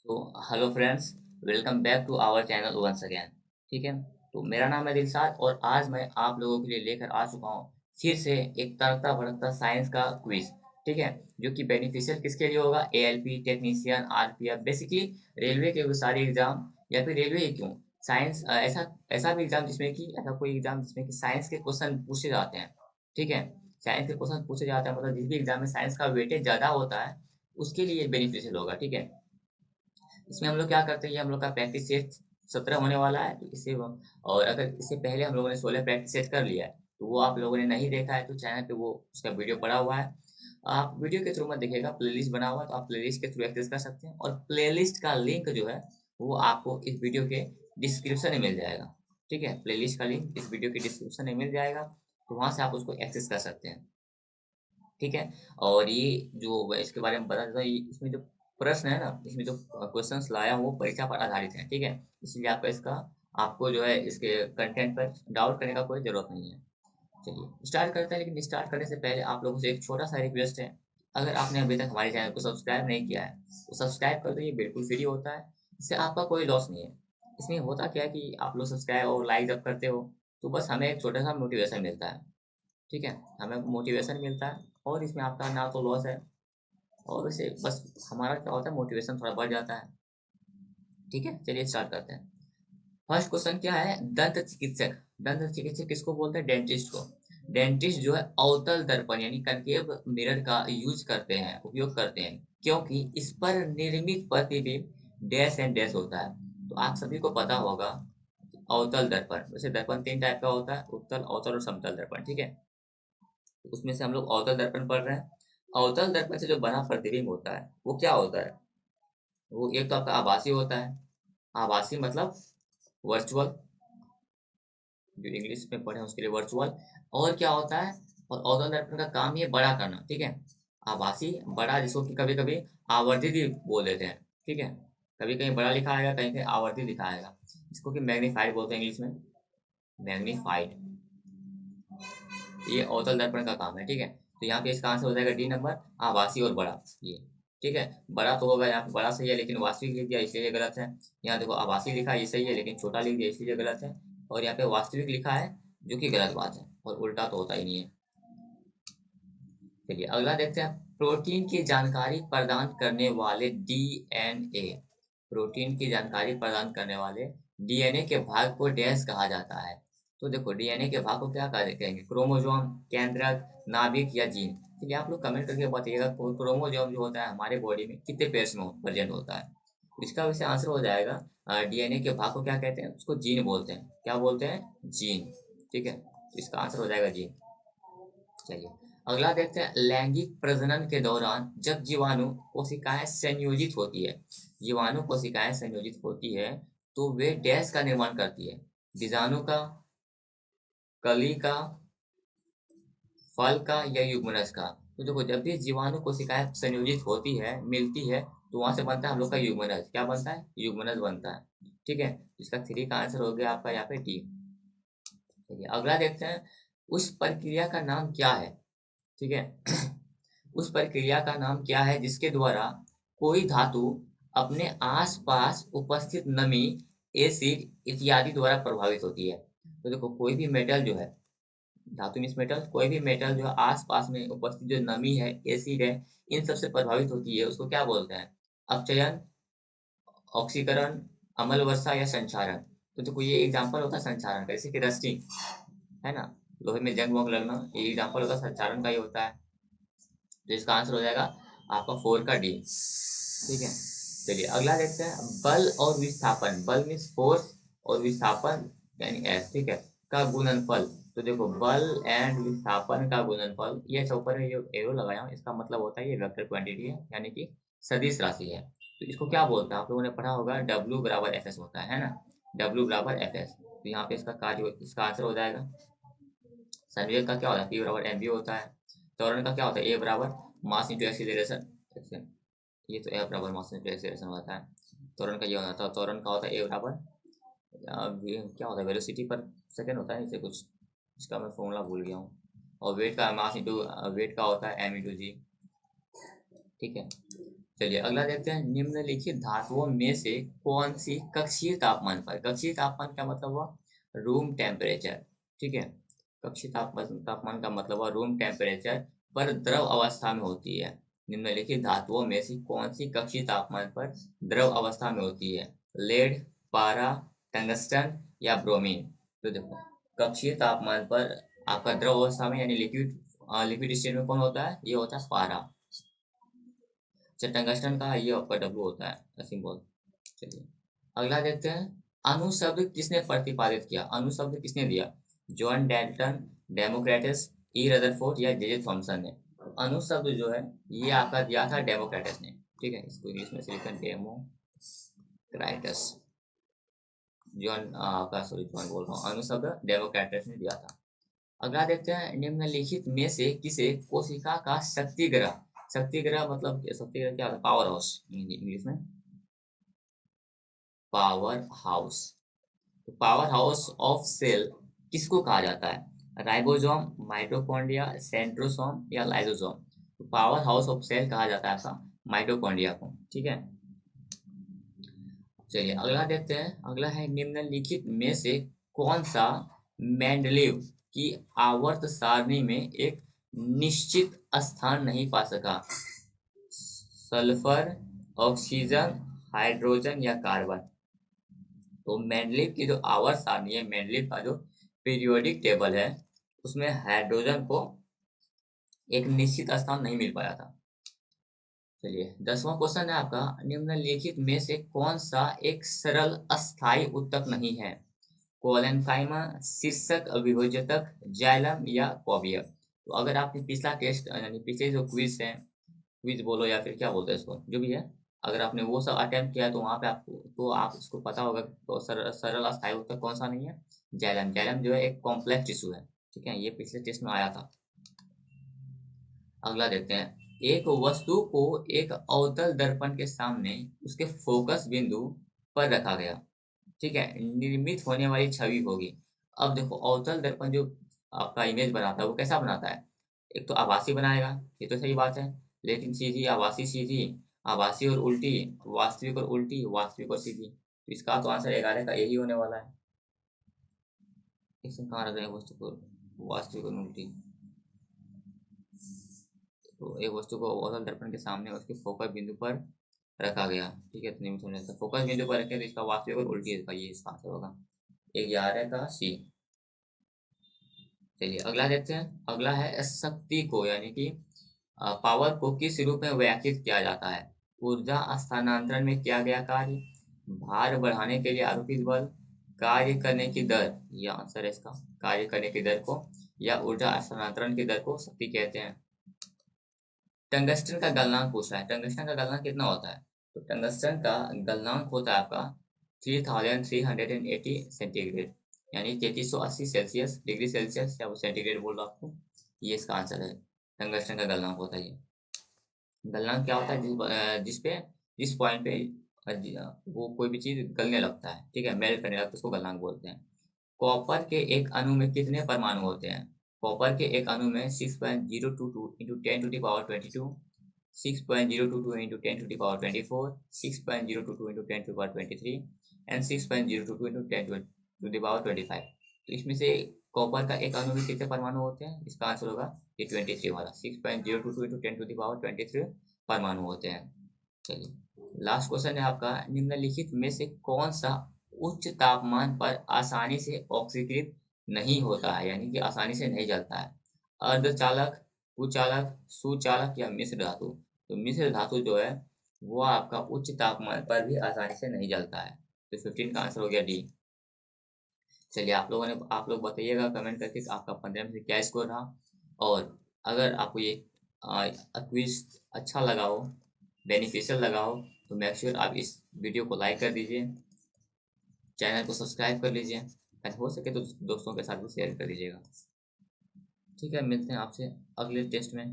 तो hello friends, welcome back to our channel once again. ठीक है। तो मेरा नाम है दिलशाद और आज मैं आप लोगों के लिए लेकर आ चुका हूँ फिर से एक तड़कता भड़कता साइंस का क्विज। ठीक है। जो कि बेनिफिशियल किसके लिए होगा? ALP technician, RPF, basically railway के वो सारे एग्जाम, या फिर रेलवे ही क्यों, साइंस, ऐसा ऐसा भी एग्जाम जिसमें कि ऐसा कोई एग्जाम जिसमें कि साइंस के क्वेश्चन पूछे जाते हैं। ठीक है। साइंस के क्वेश्चन पूछे जाते हैं, मतलब जिस भी एग्जाम में साइंस का वेटेज ज्यादा होता है उसके लिए बेनिफिशियल होगा। ठीक है। इसमें हम लोग क्या करते हैं, ये हम लोग का प्रैक्टिस सेट 17 होने वाला है, तो इससे और अगर इससे पहले हम लोगों ने 16 प्रैक्टिस सेट कर लिया है तो वो आप लोगों ने नहीं देखा है तो चैनल पे वो उसका वीडियो पड़ा हुआ है। आप वीडियो के थ्रू मत देखिएगा, प्लेलिस्ट बना हुआ है तो आप प्लेलिस्ट के थ्रू एक्सेस कर सकते हैं, और प्लेलिस्ट का लिंक जो है वो आपको इस वीडियो के डिस्क्रिप्शन में मिल जाएगा। ठीक है। प्लेलिस्ट का लिंक इस वीडियो के डिस्क्रिप्शन में मिल जाएगा, तो वहां से आप उसको एक्सेस कर सकते हैं। ठीक है। और ये जो मैं इसके बारे में बता देता हूँ, इसमें जो प्रश्न है ना, इसमें जो क्वेश्चंस लाया हूँ वो परीक्षा पर आधारित है। ठीक है। इसलिए आपको जो है इसके कंटेंट पर डाउट करने का कोई जरूरत नहीं है। चलिए स्टार्ट करते हैं, लेकिन स्टार्ट करने से पहले आप लोगों से एक छोटा सा रिक्वेस्ट है। अगर आपने अभी तक हमारे चैनल को सब्सक्राइब नहीं किया है तो सब्सक्राइब कर दो, ये बिल्कुल फ्री होता है। इससे आपका कोई लॉस नहीं है। इसमें होता क्या है कि आप लोग सब्सक्राइब और लाइक जब करते हो तो बस हमें एक छोटा सा मोटिवेशन मिलता है। ठीक है। हमें मोटिवेशन मिलता है और इसमें आपका ना तो लॉस है, और वैसे बस हमारा क्या होता है, मोटिवेशन थोड़ा बढ़ जाता है। ठीक है। चलिए स्टार्ट करते हैं। फर्स्ट क्वेश्चन क्या है? दंत चिकित्सक, दंत चिकित्सक किसको बोलते हैं? डेंटिस्ट को। डेंटिस्ट जो है अवतल दर्पण यानी कनकेव मिरर का यूज करते हैं, उपयोग करते हैं, क्योंकि इस पर निर्मित प्रतिबिंब डैश एंड डैश होता है। तो आप सभी को पता होगा अवतल दर्पण, वैसे दर्पण तीन टाइप का होता है, उत्तल, अवतल और समतल दर्पण। ठीक है। तो उसमें से हम लोग अवतल दर्पण पढ़ रहे हैं। अवतल दर्पण से जो बना प्रतिबिंब होता है वो क्या होता है? वो एक तो आपका आभासी होता है। आभासी मतलब वर्चुअल, जो इंग्लिश में पढ़े हैं उसके लिए वर्चुअल। और क्या होता है? और अवतल दर्पण का काम ही है बड़ा करना। ठीक है। आभासी बड़ा, जिसको कि कभी कभी आवर्धित भी बोल देते हैं। ठीक है। कभी कहीं बड़ा लिखा आएगा, कहीं कहीं आवर्धित लिखा आएगा, इसको कि मैग्नीफाइड बोलते हैं इंग्लिश में, मैग्नीफाइड। ये अवतल दर्पण का काम है। ठीक है। तो यहाँ पे इसका आंसर हो जाएगा डी नंबर, आभासी और बड़ा। ये ठीक है। बड़ा तो होगा, यहाँ पे बड़ा सही है लेकिन वास्तविक लिख दिया इसलिए ये गलत है। यहाँ देखो आभासी लिखा है ये सही है, लेकिन छोटा लिख दिया इसलिए गलत है। और यहाँ पे वास्तविक लिखा है जो कि गलत बात है, और उल्टा तो होता ही नहीं है। चलिए अगला देखते हैं। प्रोटीन की जानकारी प्रदान करने वाले डीएनए, प्रोटीन की जानकारी प्रदान करने वाले डीएनए के भाग को डैश कहा जाता है। तो देखो डीएनए के भाग को क्या कहेंगे? क्रोमोसोम, केंद्रक, नाभिक या जीन? चलिए आप लोग कमेंट करके बताइएगा क्रोमोसोम जो होता है हमारे बॉडी में कितने पेयर्स में प्रेजेंट होता है। तो इसका वैसे आंसर हो जाएगा, डीएनए के भाग को क्या कहते हैं? उसको जीन बोलते हैं। क्या बोलते हैं? जीन। ठीक है। तो इसका आंसर हो जाएगा जीन। चलिए अगला देखते हैं। लैंगिक प्रजनन के दौरान जब जीवाणु कोशिकाएं संयोजित होती है, जीवाणु कोशिकाएं संयोजित होती है तो वे डैश का निर्माण करती है? बीजाणु का, कली का, फल का या युग्मनज का? तो देखो जब भी जीवाणु कोशिकाएं संयोजित होती है, मिलती है, तो वहां से बनता है हम लोग का युग्मनज। क्या बनता है? युग्मनज बनता है। ठीक है। इसका थ्री का आंसर हो गया आपका यहाँ पे डी। चलिए अगला देखते हैं। उस प्रक्रिया का नाम क्या है? ठीक है। उस प्रक्रिया का नाम क्या है जिसके द्वारा कोई धातु अपने आसपास उपस्थित नमी, एसिड इत्यादि द्वारा प्रभावित होती है? तो देखो कोई भी मेटल जो है, धातु मीन्स मेटल, कोई भी मेटल जो है आसपास में उपस्थित जो नमी है, एसिड है, इन सबसे प्रभावित होती है, उसको क्या बोलते हैं? अपचयन, ऑक्सीकरण, अम्ल वर्षा या संक्षारण? तो देखो ये एग्जाम्पल होता है संक्षारण का, जैसे कि रस्टिंग है ना, लोहे में जंग वंग लगना, ये एग्जाम्पल होता है संक्षारण का ही होता है। तो इसका आंसर हो जाएगा आपका फोर का डी। ठीक है। चलिए अगला देखते हैं। बल और विस्थापन, बल मीन्स फोर्स और विस्थापन यानी एफ, ठीक है, का गुणनफल। तो देखो बल एंड विस्थापन का गुणनफल, ये सब ऊपर में जो एरो लगाया हूँ इसका मतलब होता है ये वेक्टर क्वांटिटी है, यानी कि सदिश राशि है। तो इसको क्या बोलते हैं? आप लोगों ने पढ़ा होगा डब्ल्यू बराबर एफ एस होता है ना, डब्ल्यू बराबर एफ एस। तो यहाँ पे इसका कार्य, इसका आंसर हो जाएगा। संवेग का क्या होता है? पी बराबर एम बी होता है। त्वरण का क्या होता है? ए बराबर मास इंटू एक्सीलरेशन। ये तो ए बराबर मास इंटू एक्सीलरेशन होता है। त्वरण का ये होता है, त्वरण का होता है ए बराबर क्या होता है, वेलोसिटी पर सेकंड होता है इसे कुछ, इसका मैं फॉर्मूला भूल गया हूँ। और वेट का मास इंटू वेट का होता है एम इंटू जी। ठीक है। चलिए अगला देखते हैं, निम्नलिखित धातुओं में से कौन सी कक्षीय तापमान पर, कक्षीय तापमान का मतलब हुआ रूम टेम्परेचर, ठीक है, कक्षीय तापमान का मतलब हुआ रूम टेम्परेचर पर द्रव अवस्था में होती है। निम्नलिखित धातुओं में से कौन सी कक्षीय तापमान पर द्रव अवस्था में होती है? लेड, पारा, टंगस्टन या ब्रोमीन। तो देखो कक्षीय तापमान पर आपका द्रव अवस्था में यानी लिक्विड स्टेट में कौन होता है? ये होता है पारा। टंगस्टन का ये आपका डब्ल्यू होता है सिंबल। चलिए अगला देखते हैं, अणुशब्द किसने प्रतिपादित किया? अणुशब्द किसने दिया? जॉन डैल्टन, डेमोक्रेटस, ई रदरफोर्ड या जे थॉमसन ने? अणुशब्द जो है ये आपका दिया था डेमोक्रेटस ने, ठीक है, इसको इंग्लिश में से लिखते हैं डेमोक्राइटस। जॉन आपका सॉरी जॉन बोल रहा हूँ, अणुशब्द डेमोक्रेटस ने दिया था। अगला देखते हैं, निम्नलिखित में से किसे कोशिका का शक्तिग्रह, शक्तिग्रह मतलब शक्तिग्रह क्या होता है? पावर हाउस इंग्लिश में, पावर हाउस। तो पावर हाउस ऑफ सेल किसको कहा जाता है? राइबोसोम, माइटोकॉन्ड्रिया, सेंट्रोसोम या लाइसोसोम? तो पावर हाउस ऑफ सेल कहा जाता है आपका माइटोकॉन्ड्रिया को, ठीक है। चलिए अगला देखते हैं, अगला है, निम्नलिखित में से कौन सा मेंडलीव की आवर्त सारणी में एक निश्चित स्थान नहीं पा सका? सल्फर, ऑक्सीजन, हाइड्रोजन या कार्बन? तो मेंडलीव की जो आवर्त सारणी है, मेंडलीव का जो पीरियोडिक टेबल है, उसमें हाइड्रोजन को एक निश्चित स्थान नहीं मिल पाया था। चलिए 10वां क्वेश्चन है आपका, निम्नलिखित में से कौन सा एक सरल अस्थायी उत्तक नहीं है? कोलेनकाइमा, शीर्षक अभिभोजक, जाइलम या कॉबियम? तो अगर आपने पिछला टेस्ट यानी पिछले जो क्विज है, क्विज बोलो या फिर क्या बोलते हैं इसको, जो भी है, अगर आपने वो सब अटेम्प्ट किया तो वहाँ पे आपको तो आप इसको पता होगा। तो सरल अस्थायी उत्तक कौन सा नहीं है? जाइलम। जाइलम जो है एक कॉम्प्लेक्स टिश्यू है, ठीक है, ये पिछले टेस्ट में आया था। अगला देखते हैं, एक वस्तु को एक अवतल दर्पण के सामने उसके फोकस बिंदु पर रखा गया, ठीक है, निर्मित होने वाली छवि होगी। अब देखो अवतल दर्पण जो आपका इमेज बनाता है वो कैसा बनाता है? एक तो आभासी बनाएगा, ये तो सही बात है, लेकिन सीधी, आभासी, सीधी, आभासी और उल्टी, वास्तविक और उल्टी, वास्तविक और सीधी। तो इसका तो आंसर 11 का यही होने वाला है। इसमें कहाँ रख रहे हैं वस्तु को वास्तविक और उल्टी? तो एक वस्तु को अवतल दर्पण के सामने उसके फोकस बिंदु पर रखा गया, ठीक है, तो नियमित होने से फोकस बिंदु पर रखें तो इसका वास्तविक और उल्टी का ये इसका आंसर होगा 11 का सी। चलिए अगला देखते हैं, अगला है, शक्ति को यानी कि पावर को किस रूप में व्याख्यायित किया जाता है? ऊर्जा स्थानांतरण में किया गया कार्य, भार बढ़ाने के लिए आरोपित बल, कार्य करने की दर, यह आंसर है इसका, कार्य करने की दर को या ऊर्जा स्थानांतरण की दर को शक्ति कहते हैं। टंगस्टन का गलनांक पूछ रहा है, टंगस्टन का गलनांक कितना होता है? तो टंगस्टन का गलनांक होता है आपका 3380 सेंटीग्रेड, यानी 3380 सेल्सियस, डिग्री सेल्सियस या वो सेंटीग्रेड बोल रहा आपको, ये इसका आंसर है। टंगस्टन का गलनांक होता है ये। गलनांक क्या होता है? जिस पॉइंट पे वो कोई भी चीज गलने लगता है, ठीक है, मेल्ट करने लगता है, उसको गलनांक बोलते हैं। कॉपर के एक अणु में कितने परमाणु होते हैं? कॉपर के एक अणु में 6.022 into 10⁻22, 6.022 into 10⁻24, 6.022 into 10⁻23 and 6.022 into 10⁻25। तो इसमें से कॉपर का एक अणु में कितने परमाणु होते हैं? इसका आंसर होगा ये 23 वाला, 6.022 इंटू 10⁻23 परमाणु होते हैं। चलिए लास्ट क्वेश्चन है आपका, निम्नलिखित में से कौन सा उच्च तापमान पर आसानी से ऑक्सीकृत नहीं होता है, यानी कि आसानी से नहीं जलता है? अर्धचालक, कुचालक, सुचालक या मिश्र धातु? तो मिश्र धातु जो है वो आपका उच्च तापमान पर भी आसानी से नहीं जलता है। तो 15 का आंसर हो गया डी। चलिए आप लोग बताइएगा कमेंट करके आपका 15 में से क्या स्कोर रहा। और अगर आपको ये क्विज अच्छा लगा हो, बेनिफिशियल लगा हो, तो मेक श्योर आप इस वीडियो को लाइक कर दीजिए, चैनल को सब्सक्राइब कर लीजिए, हो सके तो दोस्तों के साथ भी शेयर कर दीजिएगा। ठीक है, मिलते हैं आपसे अगले टेस्ट में।